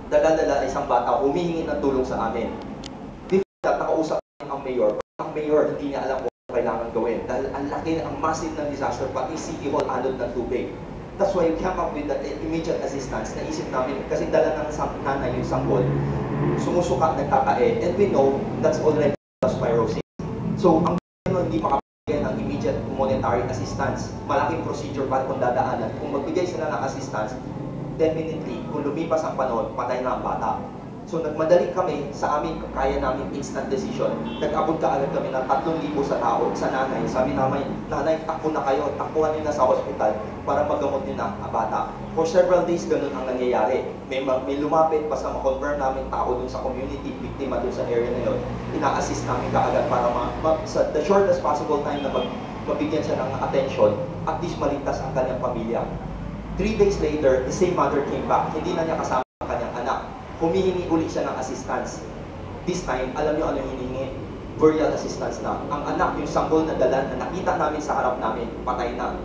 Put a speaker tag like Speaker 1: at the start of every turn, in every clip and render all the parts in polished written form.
Speaker 1: dala-dala isang bata, humihingi ng tulong sa amin. Before that, nakausap namin ang mayor. Ang mayor, hindi niya alam kung ano kailangan gawin. Dahil ang laki, ang massive ng disaster, pati City Hall anod ng tubig. That's why we came up with that immediate assistance. Naisip namin, kasi dala ng nanay yung sanggol, sumusuka, nagkakae, and we know that's already spirosis. So, ang hindi makapagay ng immediate monetary assistance, malaking procedure para kung dadaanan. Kung magbigay sila ng assistance, definitely, kung lumipas ang panahon, patay na ang bata. So, nagmadali kami sa amin, kaya namin instant decision. Nag-abot ka agad kami ng 3,000 sa tao, sa nanay. Sabi namin, nanay, takbo na kayo, takbuhan nyo na sa hospital para magamot nyo na ang bata. For several days, ganun ang nangyayari. May lumapit, basta ma-confirm namin tao dun sa community, biktima dun sa area na yun. Ina-assist namin kaagad para sa the shortest possible time na mabigyan siya ng attention, at least maligtas ang kanyang pamilya. 3 days later, the same mother came back. Hindi na niya kasama ang kanyang anak. Humihingi ulit siya ng assistance. This time, alam niyo ano hinihingi? Burial assistance na. Ang anak, yung sanggol na dala na nakita namin sa harap namin, patay na.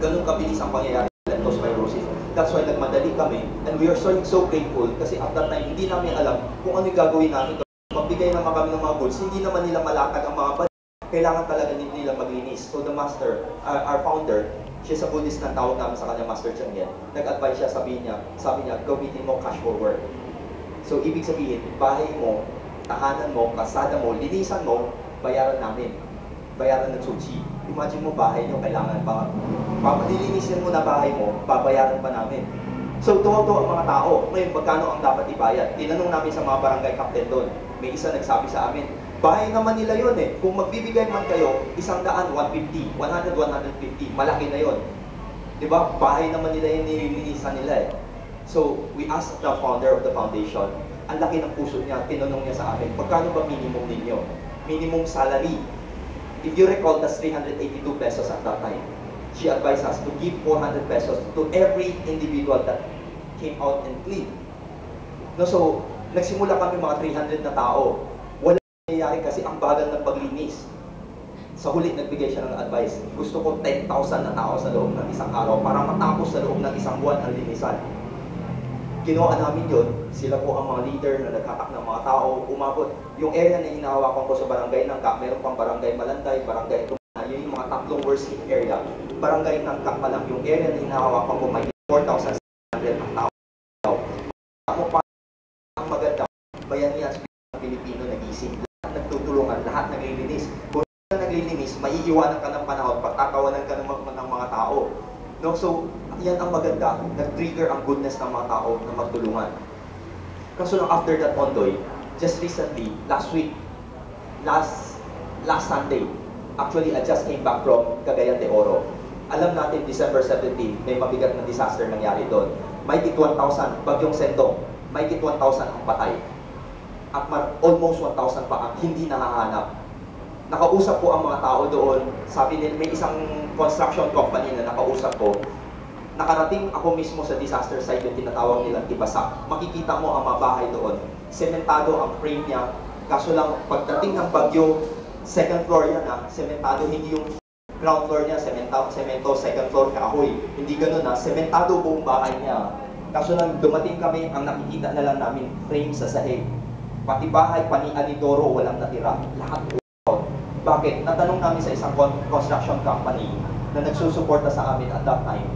Speaker 1: Ganun kabilis ang pangyayari ng leptospirosis. That's why nagmadali kami, and we are so grateful kasi at that time, hindi namin alam kung ano yung gagawin namin. Magbigay naman kami ng mga goods, hindi naman nila malatag ang mga bad. Kailangan talaga nila maglinis. So the master, our founder, siya sa Buddhist na tawag namin sa kanya, Master Changyan. Nag-advise siya, sabi niya, gamitin mo cash forward. So, ibig sabihin, bahay mo, tahanan mo, kasada mo, linisan mo, bayaran namin. Bayaran ng sushi. Imagine mo, bahay nyo, kailangan pa. Papadilinisin mo na bahay mo, babayaran pa namin. So, tuwa-tuwa ang mga tao. Ngayon, magkano ang dapat ibayad? Tinanong namin sa mga barangay captain doon. May isa nagsabi sa amin, bahay naman nila yun eh. Kung magbibigay man kayo, 100, 150, 100, 150, malaki na yun. Diba? Bahay naman nila yung nililinisan nila eh. So, we asked the founder of the foundation, ang laki ng puso niya, tinanong niya sa amin, pagkano ba minimum ninyo? Minimum salary. If you recall, that's 382 pesos at that time. She advised us to give 400 pesos to every individual that came out and cleaned. No, so, nagsimula kami mga 300 na tao. Wala nangyayari kasi ang bagal ng paglinis. Sa huli, nagbigay siya ng advice. Gusto ko 10,000 na tao sa loob ng isang araw para matapos sa loob ng isang buwan ang linisan. Ginawa namin yun. Sila po ang mga leader na naghatak ng mga tao. Umabot. Yung area na hinahawakan ko sa barangay Nangka, meron pang barangay Malanday, barangay Tumana. Yun yung mga tatlong worst hit area. Barangay Nangka pa lang. Yung area na hinahawakan ko, may 4,600 ang tao. Ang maganda, bayanihan sa Pilipino nagising. Lahat nagtutulungan, lahat naglilinis. Kung naglilinis, maiiwanan ka ng panahon, pagtatawanan ka ng mga tao. No? So, yan ang maganda, nag-trigger ang goodness ng mga tao na magtulungan. Kaso lang after that, Ondoy, just recently, last Sunday, actually, I just came back from Cagayan de Oro. Alam natin, December 17, may mabigat na disaster nangyari doon. May 1,000, bagyong Sendong, may 1,000 ang patay. At almost 1,000 pa ang hindi nakahanap. Nakausap ko ang mga tao doon, sabi nila, may isang construction company na nakausap ko. Nakarating ako mismo sa disaster site yung tinatawag nilang Tibasak. Makikita mo ang mga bahay doon. Sementado ang frame niya. Kaso lang, pagdating ng bagyo, second floor yan na, sementado, hindi yung ground floor niya, semento, second floor, kahoy. Hindi ganun na, sementado buong bahay niya. Kaso lang, dumating kami, ang nakikita na lang namin, frame sa sahig. Pati bahay, Anidoro, walang natira. Lahat po. Bakit? Natanong namin sa isang construction company na nagsusuporta sa amin at that time.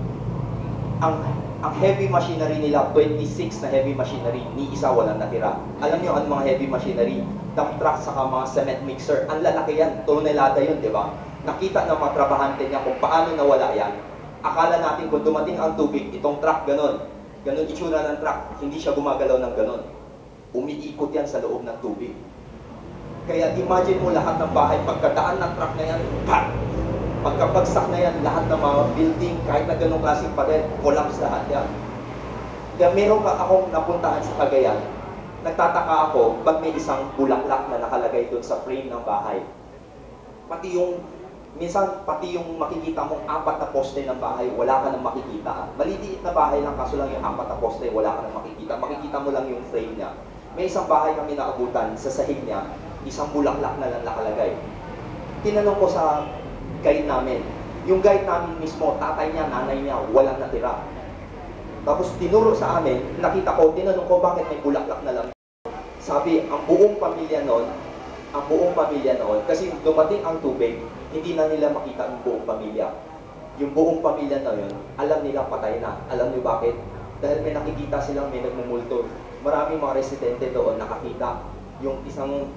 Speaker 1: Ang heavy machinery nila, 26 na heavy machinery, ni isa walang natira. Alam niyo ang mga heavy machinery? Dump truck saka mga cement mixer. Ang lalaki yan, tonelada yun, di ba? Nakita ng mga trabahante niya kung paano nawala yan. Akala natin kung dumating ang tubig, itong truck ganon. Ganon itsura ng truck, hindi siya gumagalaw ng ganon. Umiikot yan sa loob ng tubig. Kaya imagine mo lahat ng bahay, pagkadaan ng truck na yan, pa! Pagkabagsak na yan, lahat ng mga building, kahit na ganong klaseng pader, collapse lahat yan. Kaya meron ka akong napuntahan sa Cagayan, nagtataka ako, ba't may isang bulaklak na nakalagay doon sa frame ng bahay. Minsan, pati yung makikita mong 4 na poste ng bahay, wala ka nang makikita. Maliliit na bahay lang, kaso lang yung 4 na poste, wala ka nang makikita. Makikita mo lang yung frame niya. May isang bahay kami naabutan, sa sahig niya, isang bulaklak na lang nakalagay. Tinanong ko sa guide namin. Yung guide namin mismo, tatay niya, nanay niya, walang natira. Tapos tinuro sa amin, nakita ko, tinanong ko bakit may bulaklak na lang. Sabi, ang buong pamilya noon, kasi dumating ang tubig, hindi na nila makita ang buong pamilya. Yung buong pamilya na yun, alam nila patay na. Alam niyo bakit? Dahil may nakikita silang may nagmumulto. Maraming mga residente doon nakakita yung isang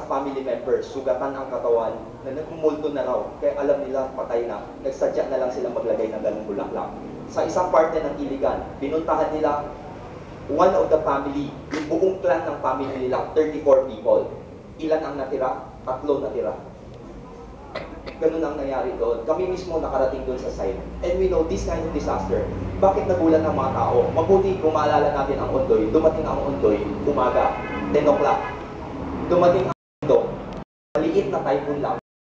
Speaker 1: family member, sugatan ang katawan, na nagmumulto na raw. Kaya alam nila patay na. Nagsadya na lang silang maglagay ng ganung bulaklak. Sa isang parte ng Iligan, binuntahan nila one of the family, yung buong clan ng family nila, 34 people. Ilan ang natira? 3 natira. Ganun ang nangyari doon. Kami mismo nakarating doon sa site. And we know this kind of disaster. Bakit nagulat ang mga tao? Mabuti kung maalala natin ang Ondoy. Dumating ang Ondoy, umaga, 10 o'clock. Dumating ang Ondoy, maliit na typhoon lang.